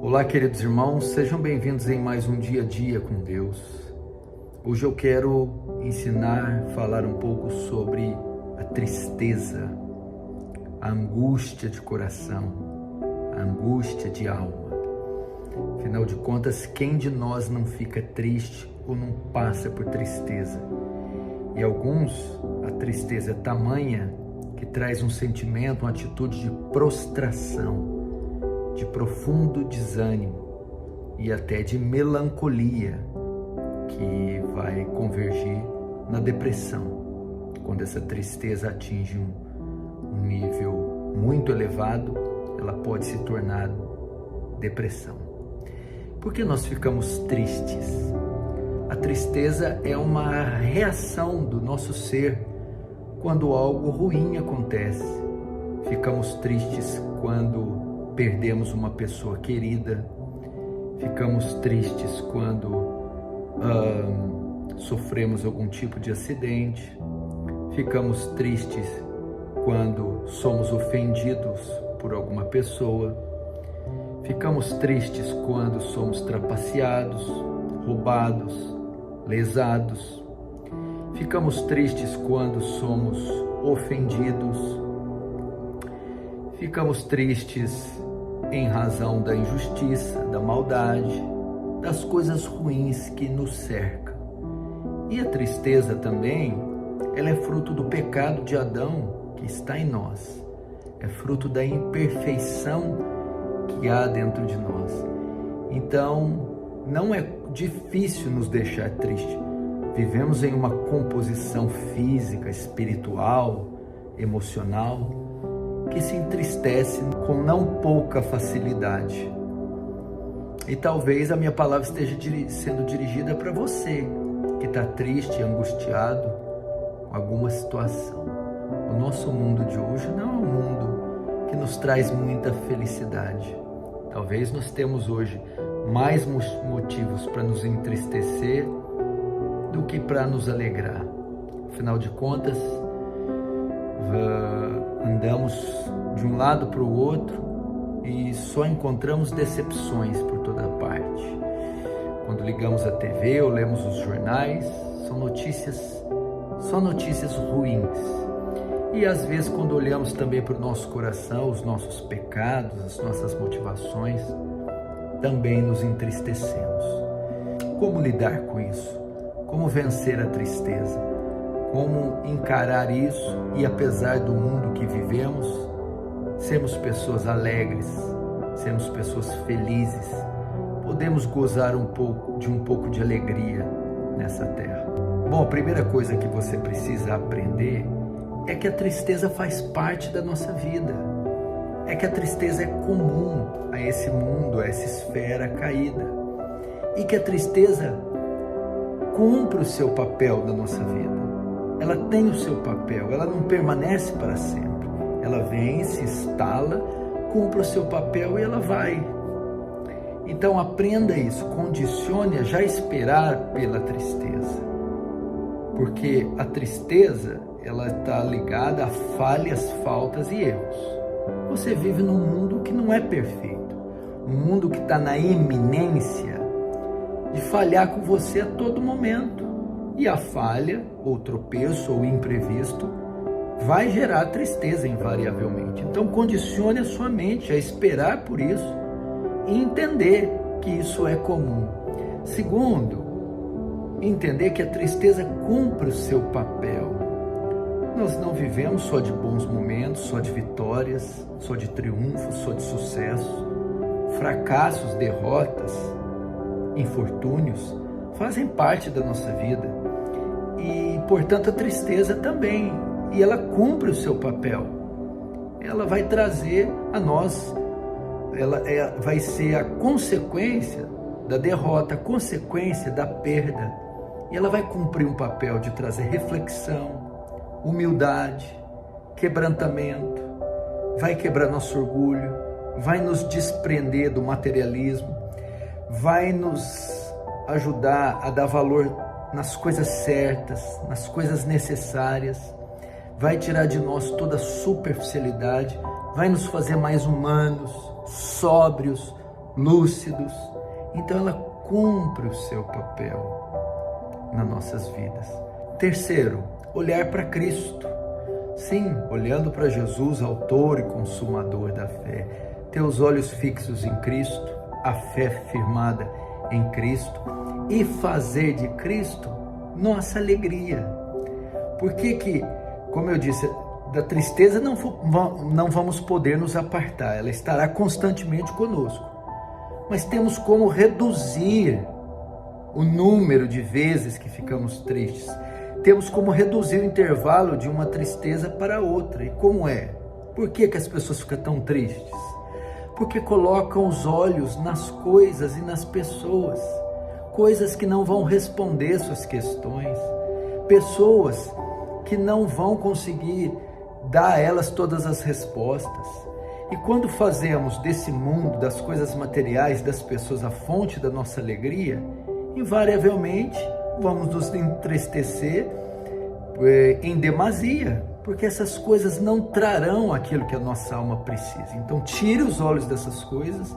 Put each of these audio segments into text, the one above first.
Olá, queridos irmãos, sejam bem-vindos em mais um Dia a Dia com Deus. Hoje eu quero falar um pouco sobre a tristeza, a angústia de coração, a angústia de alma. Afinal de contas, quem de nós não fica triste ou não passa por tristeza? E alguns, a tristeza é tamanha que traz um sentimento, uma atitude de prostração, de profundo desânimo e até de melancolia, que vai convergir na depressão. Quando essa tristeza atinge um nível muito elevado, ela pode se tornar depressão. Por que nós ficamos tristes? A tristeza é uma reação do nosso ser quando algo ruim acontece. Ficamos tristes quando perdemos uma pessoa querida, ficamos tristes quando sofremos algum tipo de acidente, ficamos tristes quando somos ofendidos por alguma pessoa, ficamos tristes quando somos trapaceados, roubados, lesados, ficamos tristes quando somos ofendidos, ficamos tristes em razão da injustiça, da maldade, das coisas ruins que nos cercam. E a tristeza também, ela é fruto do pecado de Adão que está em nós. É fruto da imperfeição que há dentro de nós. Então, não é difícil nos deixar triste. Vivemos em uma composição física, espiritual, emocional, que se entristece com não pouca facilidade. E talvez a minha palavra esteja sendo dirigida para você que está triste, angustiado com alguma situação. O nosso mundo de hoje não é um mundo que nos traz muita felicidade. Talvez nós temos hoje mais motivos para nos entristecer do que para nos alegrar. Afinal de contas, andamos de um lado para o outro e só encontramos decepções por toda parte. Quando ligamos a TV ou lemos os jornais, só notícias ruins. E às vezes, quando olhamos também para o nosso coração, os nossos pecados, as nossas motivações, também nos entristecemos. Como lidar com isso? Como vencer a tristeza? Como encarar isso e, apesar do mundo que vivemos, sermos pessoas alegres, sermos pessoas felizes, podemos gozar um pouco de alegria nessa terra. Bom, a primeira coisa que você precisa aprender é que a tristeza faz parte da nossa vida, é que a tristeza é comum a esse mundo, a essa esfera caída, e que a tristeza cumpre o seu papel na nossa vida. Ela tem o seu papel, ela não permanece para sempre. Ela vem, se instala, cumpre o seu papel e ela vai. Então aprenda isso, condicione a já esperar pela tristeza. Porque a tristeza, ela está ligada a falhas, faltas e erros. Você vive num mundo que não é perfeito. Um mundo que está na iminência de falhar com você a todo momento. E a falha, ou tropeço, ou imprevisto, vai gerar tristeza invariavelmente. Então condicione a sua mente a esperar por isso e entender que isso é comum. Segundo, entender que a tristeza cumpre o seu papel. Nós não vivemos só de bons momentos, só de vitórias, só de triunfos, só de sucesso. Fracassos, derrotas, infortúnios fazem parte da nossa vida. E, portanto, a tristeza também. E ela cumpre o seu papel. Ela vai trazer a nós, vai ser a consequência da derrota, a consequência da perda. E ela vai cumprir um papel de trazer reflexão, humildade, quebrantamento, vai quebrar nosso orgulho, vai nos desprender do materialismo, vai nos ajudar a dar valor nas coisas certas, nas coisas necessárias, vai tirar de nós toda a superficialidade, vai nos fazer mais humanos, sóbrios, lúcidos. Então ela cumpre o seu papel nas nossas vidas. Terceiro, olhar para Cristo. Sim, olhando para Jesus, autor e consumador da fé. Ter os olhos fixos em Cristo, a fé firmada em Cristo e fazer de Cristo nossa alegria. Por que, como eu disse, da tristeza não vamos poder nos apartar, ela estará constantemente conosco. Mas temos como reduzir o número de vezes que ficamos tristes. Temos como reduzir o intervalo de uma tristeza para outra. E como é? Por que as pessoas ficam tão tristes? Porque colocam os olhos nas coisas e nas pessoas. Coisas que não vão responder suas questões. Pessoas que não vão conseguir dar a elas todas as respostas. E quando fazemos desse mundo, das coisas materiais, das pessoas, a fonte da nossa alegria, invariavelmente vamos nos entristecer em demasia, porque essas coisas não trarão aquilo que a nossa alma precisa. Então tire os olhos dessas coisas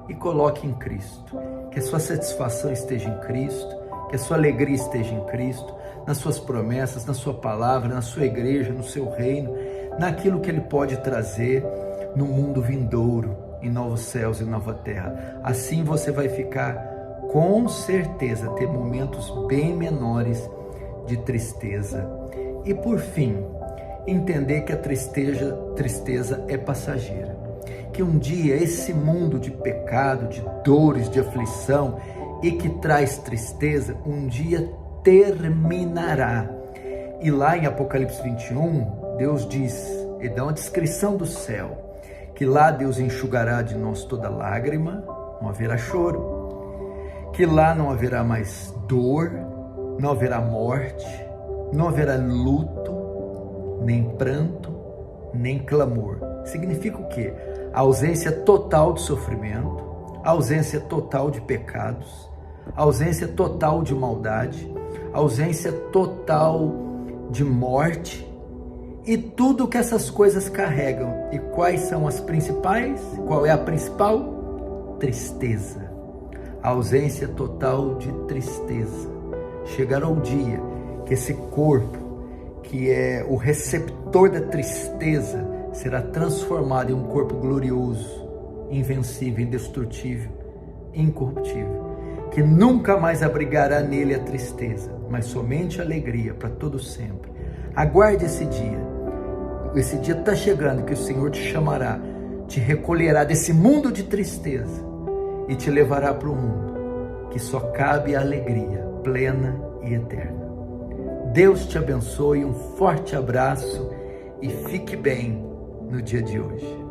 e coloque em Cristo. Que a sua satisfação esteja em Cristo, que a sua alegria esteja em Cristo, nas suas promessas, na sua palavra, na sua igreja, no seu reino, naquilo que Ele pode trazer no mundo vindouro, em novos céus e nova terra. Assim você vai ficar, com certeza, ter momentos bem menores de tristeza. E por fim, entender que a tristeza é passageira. Que um dia esse mundo de pecado, de dores, de aflição e que traz tristeza, um dia terminará. E lá em Apocalipse 21, Deus diz, e dá uma descrição do céu, que lá Deus enxugará de nós toda lágrima, não haverá choro, que lá não haverá mais dor, não haverá morte, não haverá luto, nem pranto, nem clamor. Significa o quê? A ausência total de sofrimento, a ausência total de pecados, a ausência total de maldade, a ausência total de morte e tudo que essas coisas carregam. E quais são as principais? Qual é a principal? Tristeza. A ausência total de tristeza. Chegará o dia que esse corpo, que é o receptor da tristeza, será transformado em um corpo glorioso, invencível, indestrutível, incorruptível, que nunca mais abrigará nele a tristeza, mas somente a alegria para todo sempre. Aguarde esse dia. Esse dia está chegando que o Senhor te chamará, te recolherá desse mundo de tristeza e te levará para um mundo que só cabe a alegria plena e eterna. Deus te abençoe, um forte abraço e fique bem no dia de hoje.